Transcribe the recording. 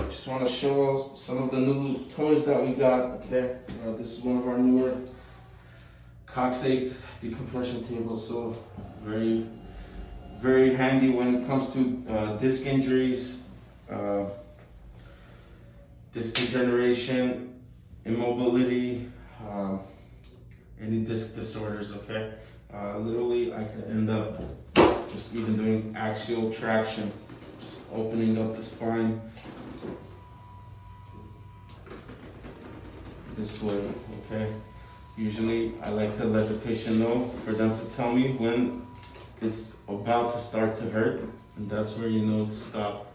just want to show some of the new toys that we got. Okay, this is one of our newer Cox8 decompression tables. So very handy when it comes to disc injuries, disc degeneration, immobility, any disc disorders. Okay, literally I could end up just even doing axial traction, just opening up the spine this way. Okay, usually I like to let the patient know, for them to tell me when it's about to start to hurt, and that's where you know to stop.